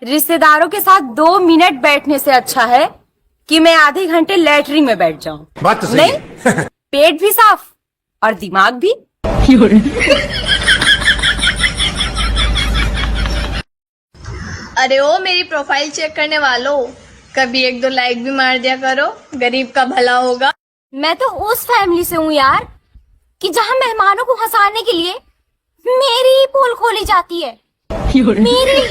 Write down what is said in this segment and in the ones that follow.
रिश्तेदारों के साथ 2 मिनट बैठने से अच्छा है कि मैं आधे घंटे लैट्रिन में बैठ जाऊं। बात तो सही नहीं पेट भी साफ और दिमाग भी। अरे ओ मेरी प्रोफाइल चेक करने वालों, कभी 1-2 लाइक भी मार दिया करो, गरीब का भला होगा। मैं तो उस फैमिली से हूँ यार कि जहाँ मेहमानों को हंसाने के लिए मेरी ही पोल खोली जाती है। मेरी।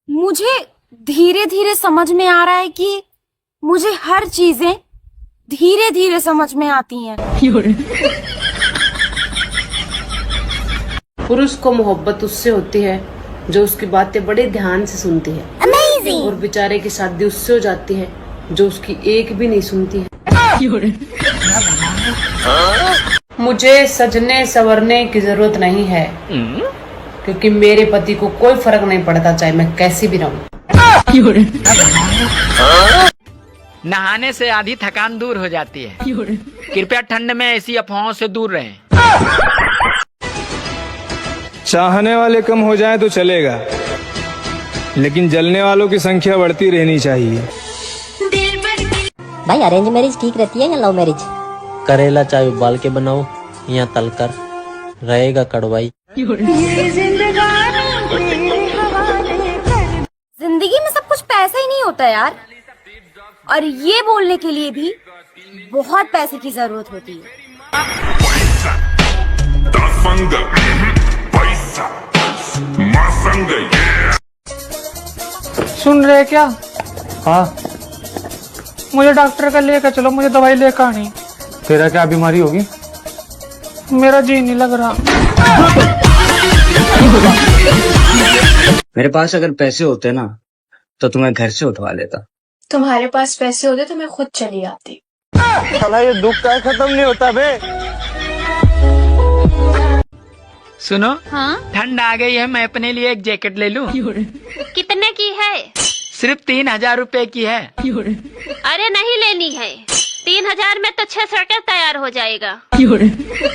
मुझे धीरे धीरे समझ में आ रहा है कि मुझे हर चीजें धीरे धीरे समझ में आती हैं। पुरुष को मोहब्बत उससे होती है जो उसकी बातें बड़े ध्यान से सुनती है। Amazing! और बेचारे की शादी उससे हो जाती है जो उसकी एक भी नहीं सुनती है। मुझे सजने संवरने की जरूरत नहीं है क्योंकि मेरे पति को कोई फर्क नहीं पड़ता चाहे मैं कैसी भी रहूं। नहाने से आधी थकान दूर हो जाती है। कृपया ठंड में ऐसी अफवाहों से दूर रहें। चाहने वाले कम हो जाएं तो चलेगा, लेकिन जलने वालों की संख्या बढ़ती रहनी चाहिए। भाई अरेंज मैरिज ठीक रहती है या लव मैरिज? करेला चाहे उबाल के बनाओ या तलकर, रहेगा कड़वाई। जिंदगी में सब कुछ पैसा ही नहीं होता यार, और ये बोलने के लिए भी बहुत पैसे की जरूरत होती है। सुन रहे क्या? हाँ, मुझे डॉक्टर का लेकर चलो, मुझे दवाई लेकर आनी। तेरा क्या बीमारी होगी? मेरा जी नहीं लग रहा। मेरे पास अगर पैसे होते ना तो तुम्हें घर से उठवा लेता। तुम्हारे पास पैसे होते तो मैं खुद चली आती। साला ये दुख का खत्म नहीं होता बे। सुनो, हाँ? ठंड आ गई है, मैं अपने लिए एक जैकेट ले लूं? कितने की है? सिर्फ 3000 रुपए की है। अरे नहीं लेनी है, 3000 में तो 6 स्वेटर तैयार हो जाएगा।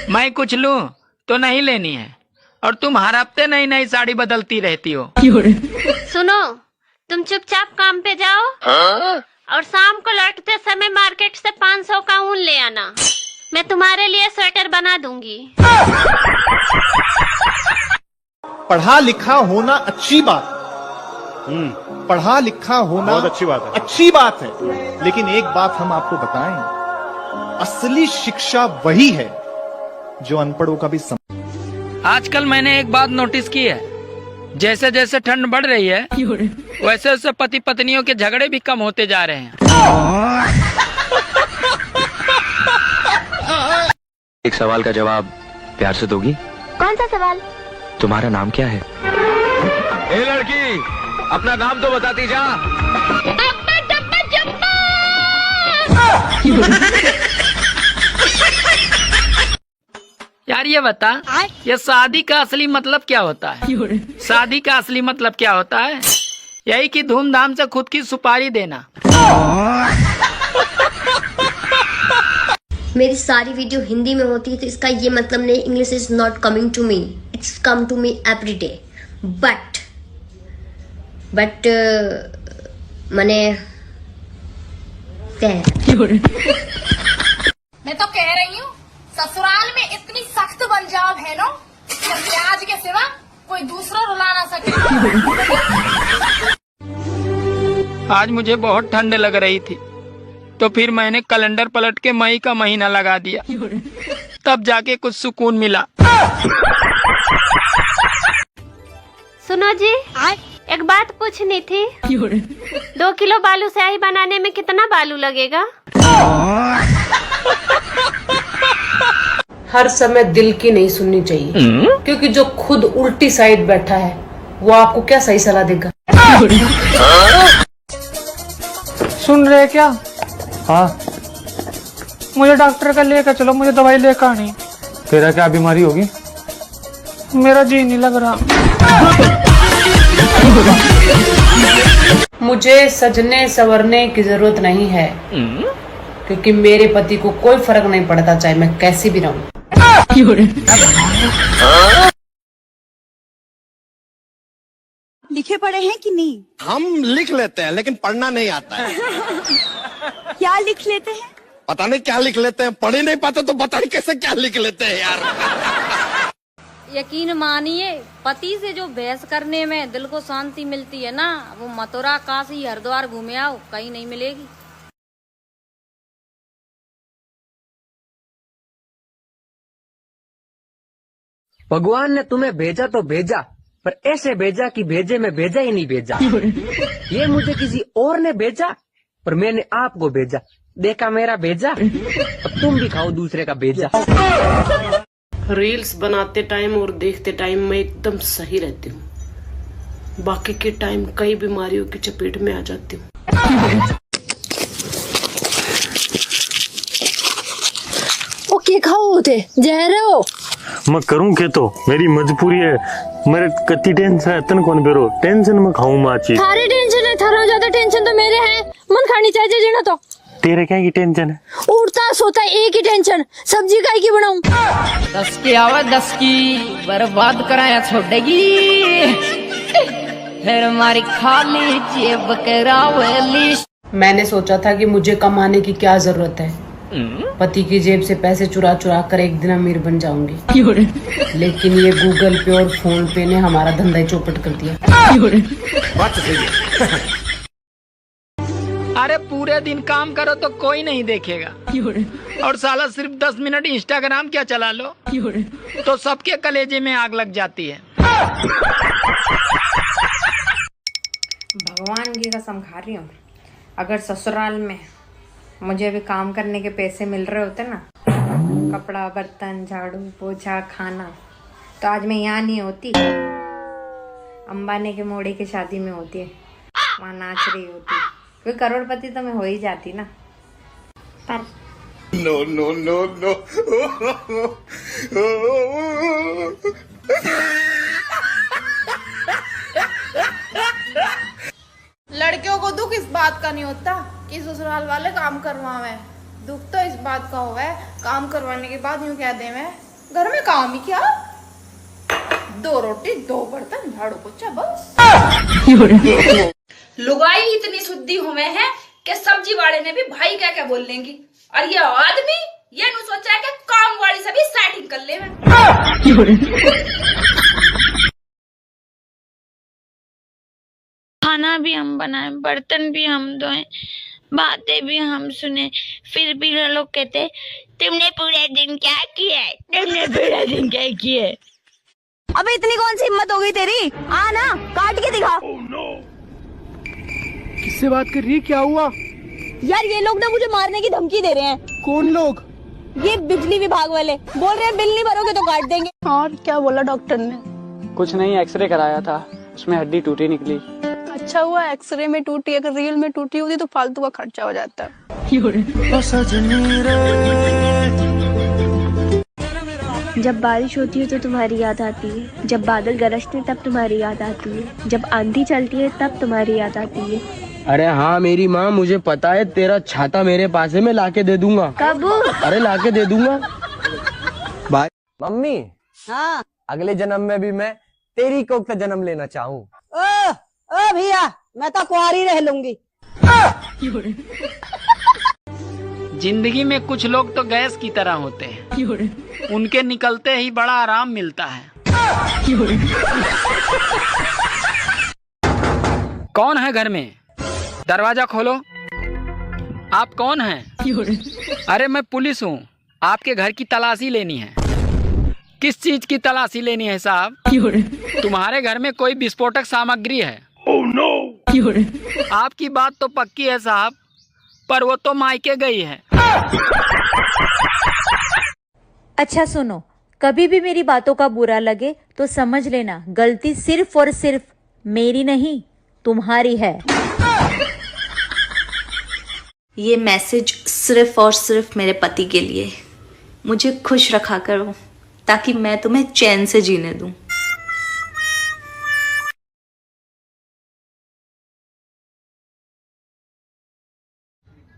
मैं कुछ लूं तो नहीं लेनी है, और तुम हर हफ्ते नई नई साड़ी बदलती रहती हो। सुनो, तुम चुपचाप काम पे जाओ, और शाम को लौटते समय मार्केट से 500 का ऊन ले आना, मैं तुम्हारे लिए स्वेटर बना दूंगी। पढ़ा लिखा होना अच्छी बात। पढ़ा लिखा होना बहुत अच्छी बात है, लेकिन एक बात हम आपको बताएं, असली शिक्षा वही है जो अनपढ़ों का भी आजकल मैंने एक बात नोटिस की है, जैसे जैसे ठंड बढ़ रही है वैसे वैसे पति पत्नियों के झगड़े भी कम होते जा रहे हैं। एक सवाल का जवाब प्यार से दोगी? कौन सा सवाल? तुम्हारा नाम क्या है? ए लड़की, अपना नाम तो बताती जा। यार ये बता, ये शादी का असली मतलब क्या होता है? शादी का असली मतलब क्या होता है? यही कि धूमधाम से खुद की सुपारी देना। मेरी सारी वीडियो हिंदी में होती है तो इसका ये मतलब नहीं English is not coming to me, it's come to me every day. But मैंने मैं तो कह रही हूँ, ससुराल में इतनी सख्त बन जाओ बहनों, प्याज के सिवा कोई दूसरा रुला ना सके। आज मुझे बहुत ठंड लग रही थी, तो फिर मैंने कैलेंडर पलट के मई का महीना लगा दिया, तब जाके कुछ सुकून मिला। सुनो जी, एक बात पूछनी थी। 2 किलो बालू स्याही बनाने में कितना बालू लगेगा? हर समय दिल की नहीं सुननी चाहिए, क्योंकि जो खुद उल्टी साइड बैठा है वो आपको क्या सही सलाह देगा। सुन रहे क्या? हाँ, मुझे डॉक्टर का लेकर चलो, मुझे दवाई लेकर आनी। तेरा क्या बीमारी होगी? मेरा जी नहीं लग रहा। मुझे सजने संवरने की जरूरत नहीं है क्योंकि मेरे पति को कोई फर्क नहीं पड़ता चाहे मैं कैसी भी रहूं। लिखे पढ़े हैं कि नहीं? हम लिख लेते हैं लेकिन पढ़ना नहीं आता है। क्या लिख लेते हैं? पता नहीं क्या लिख लेते हैं, पढ़ ही नहीं पाते तो पता नहीं कैसे क्या लिख लेते हैं यार। यकीन मानिए, पति से जो बहस करने में दिल को शांति मिलती है ना, वो मथुरा काशी हरिद्वार घूमे आओ कहीं नहीं मिलेगी। भगवान ने तुम्हें भेजा तो भेजा, पर ऐसे भेजा कि भेजे में भेजा ही नहीं भेजा। ये मुझे किसी और ने भेजा, पर मैंने आपको भेजा। देखा मेरा भेजा, अब तुम भी खाओ दूसरे का भेजा। रील्स बनाते टाइम और देखते टाइम मैं एकदम सही रहती हूँ, बाकी के टाइम कई बीमारियों की चपेट में आ जाती हूँ। ओके खाओ होते जहर हो। मैं करूँ के तो मेरी मजबूरी है। मेरे कति टेंशन है, तन कौन बेरो टेंशन में खाऊं माची। थारे टेंशन है, थारा ज्यादा टेंशन तो मेरे है। मन खानी चाहिए जीना तो। तेरे क्या की टेंशन है? उड़ता सोता एक ही टेंशन, सब्जी काय की बनाऊं। 10 की आवाज 10 की बर्बाद कराया छोड़ेगी, फिर हमारी खाली जेब करावेली। मैंने सोचा था कि मुझे कमाने की क्या जरूरत है, पति की जेब से पैसे चुरा चुरा कर एक दिन अमीर बन जाऊंगी। लेकिन ये गूगल पे और फोन पे ने हमारा धंधा ही चौपट कर दिया। अरे पूरे दिन काम करो तो कोई नहीं देखेगा, और साला सिर्फ 10 मिनट इंस्टाग्राम क्या चला लो तो सबके कलेजे में आग लग जाती है। भगवान की कसम खा रही हूँ, अगर ससुराल में मुझे भी काम करने के पैसे मिल रहे होते ना, कपड़ा बर्तन झाड़ू पोछा खाना, तो आज मैं यहाँ नहीं होती, अंबानी के मोड़े की शादी में होती है, वहाँ नाच रही होती। कोई करोड़पति तो मैं हो ही जाती ना। पर नो नो नो नो। लड़कियों को दुख इस बात का नहीं होता कि ससुराल वाले काम करवावे, दुख तो इस बात का हुआ है काम करवाने के बाद यूं कह देवे घर में काम ही क्या, 2 रोटी 2 बर्तन झाड़ू पोछा बस। लुगाई इतनी शुद्धि हुए हैं कि सब्जी वाले ने भी भाई क्या क्या बोल लेंगी, और ये आदमी ये नहीं सोचा है कि काम वाली से भी सेटिंग कर ले। खाना भी हम बनाए, बर्तन भी हम धोए, बातें भी हम सुने, फिर भी लोग कहते तुमने पूरे दिन क्या किया है, तुमने पूरे दिन क्या किया है। अबे इतनी कौन सी हिम्मत हो गई तेरी, आ ना काट के दिखा। किससे बात कर रही है? क्या हुआ यार ये लोग ना मुझे मारने की धमकी दे रहे हैं। कौन लोग? ये बिजली विभाग वाले बोल रहे हैं बिल नहीं भरोगे तो काट देंगे। और क्या बोला डॉक्टर ने? कुछ नहीं, एक्सरे कराया था, उसमें हड्डी टूटी निकली। अच्छा हुआ एक्सरे में टूटी, अगर रियल में टूटी होती तो फालतू का खर्चा हो जाता। जब बारिश होती है तो तुम्हारी याद आती है, जब बादल गरजते तब तुम्हारी याद आती है, जब आंधी चलती है तब तुम्हारी याद आती है। अरे हाँ मेरी माँ, मुझे पता है, तेरा छाता मेरे पास है, मैं लाके दे दूंगा। कब? अरे लाके दे दूंगा। Bye mummy. हाँ अगले जन्म में भी मैं तेरी कोख का जन्म लेना चाहूँ। ओ भैया मैं तो कुंवारी रह लूंगी। जिंदगी में कुछ लोग तो गैस की तरह होते हैं, उनके निकलते ही बड़ा आराम मिलता है। कौन है घर में? दरवाजा खोलो। आप कौन हैं? अरे मैं पुलिस हूँ, आपके घर की तलाशी लेनी है। किस चीज की तलाशी लेनी है साहब? तुम्हारे घर में कोई विस्फोटक सामग्री है? Oh, no! आपकी बात तो पक्की है साहब, पर वो तो मायके गई है। अच्छा सुनो, कभी भी मेरी बातों का बुरा लगे तो समझ लेना गलती सिर्फ और सिर्फ मेरी नहीं तुम्हारी है। ये मैसेज सिर्फ और सिर्फ मेरे पति के लिए, मुझे खुश रखा करो ताकि मैं तुम्हें चैन से जीने दूं।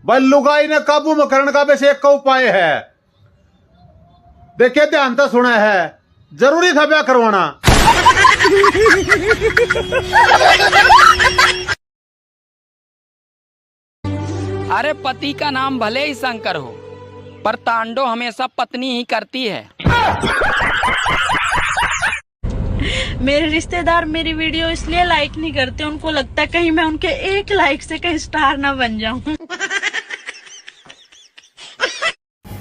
लुगाई ने काबू में करण का बस एक उपाय है, देखे ध्यान तो सुना है, जरूरी था ब्याह करवाना। अरे पति का नाम भले ही शंकर हो, पर तांडव हमेशा पत्नी ही करती है। मेरे रिश्तेदार मेरी वीडियो इसलिए लाइक नहीं करते, उनको लगता है कहीं मैं उनके एक लाइक से कहीं स्टार ना बन जाऊं।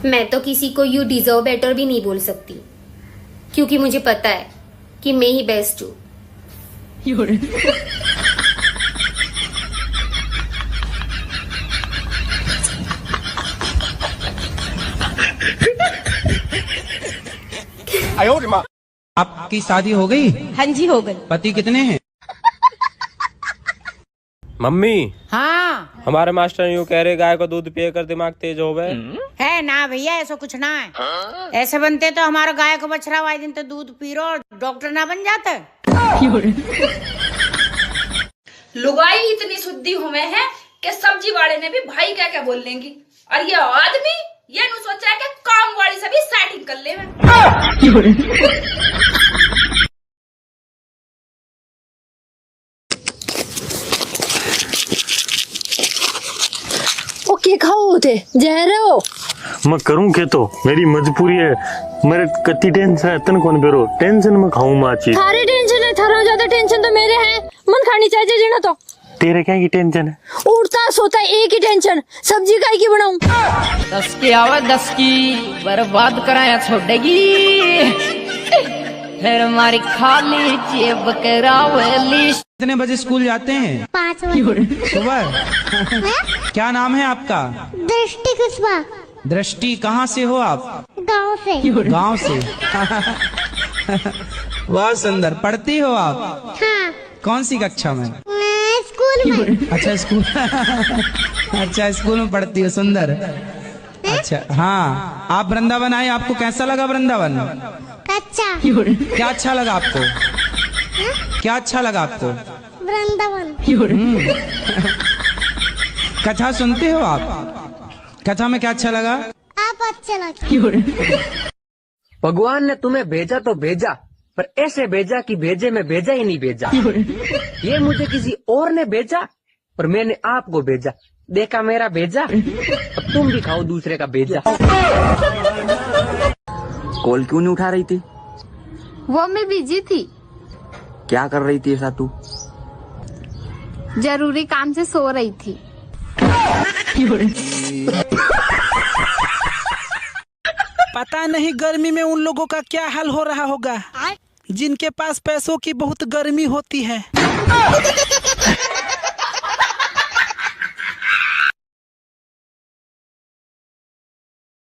मैं तो किसी को यू डिजर्व बेटर भी नहीं बोल सकती, क्योंकि मुझे पता है कि मैं ही बेस्ट हूँ। आपकी शादी हो गई? हाँ जी हो गई। पति कितने हैं? मम्मी, हाँ हमारे मास्टर यूँ कह रहे गाय को दूध पिए कर दिमाग तेज हो गए। है ना भैया, ऐसा कुछ ना है। ऐसे बनते तो हमारा गाय को बछड़ा वाई दिन तो दूध पी रो और डॉक्टर ना बन जाते। लुगाई इतनी शुद्धि हुए हैं कि सब्जी वाले ने भी भाई क्या क्या बोल लेंगी, और ये आदमी ये नु सोचा है कि काम वाली से भी सेटिंग कर ले। ओ क्या खाओ थे जा रहे हो? मैं करूँ क्या, तो मेरी मजबूरी है। मेरे कति टेंशन है, तन कौन बेरो टेंशन में खाऊं माची। थारे टेंशन है, थारा ज्यादा टेंशन तो मेरे हैं। मन खानी चाहिए जीना तो। तेरे क्या की टेंशन है? उड़ता सोता एक ही टेंशन, सब्जी काय की बनाऊं? 10 की आवा 10 की बर्बाद कराया छोड़ेगी, फिर हमारी खाली जेब करावेली। कितने बजे स्कूल जाते हैं? 5 बजे सुबह। क्या नाम है आपका? दृष्टि कुशवाहा। दृष्टि, कहाँ से हो आप? गांव से। गांव से। बहुत सुंदर। पढ़ती हो आप? हाँ। कौन सी कक्षा में? स्कूल में। अच्छा स्कूल। अच्छा स्कूल में पढ़ती हो, सुंदर। अच्छा हाँ, आप वृंदावन आए, आपको कैसा लगा वृंदावन? कच्चा। क्या अच्छा लगा आपको? क्या अच्छा लगा आपको? वृंदावन। कथा सुनते हो आप? कथा में क्या अच्छा लगा? आप अच्छे लगे। भगवान ने तुम्हें भेजा तो भेजा, पर ऐसे भेजा कि भेजे में भेजा ही नहीं भेजा। ये मुझे किसी और ने भेजा, पर मैंने आपको भेजा। देखा मेरा भेजा, अब तुम भी खाओ दूसरे का भेजा। कॉल क्यों नहीं उठा रही थी? वो मैं बिजी थी, क्या कर रही थी ऐसा तू? जरूरी काम से सो रही थी। पता नहीं गर्मी में उन लोगों का क्या हाल हो रहा होगा जिनके पास पैसों की बहुत गर्मी होती है।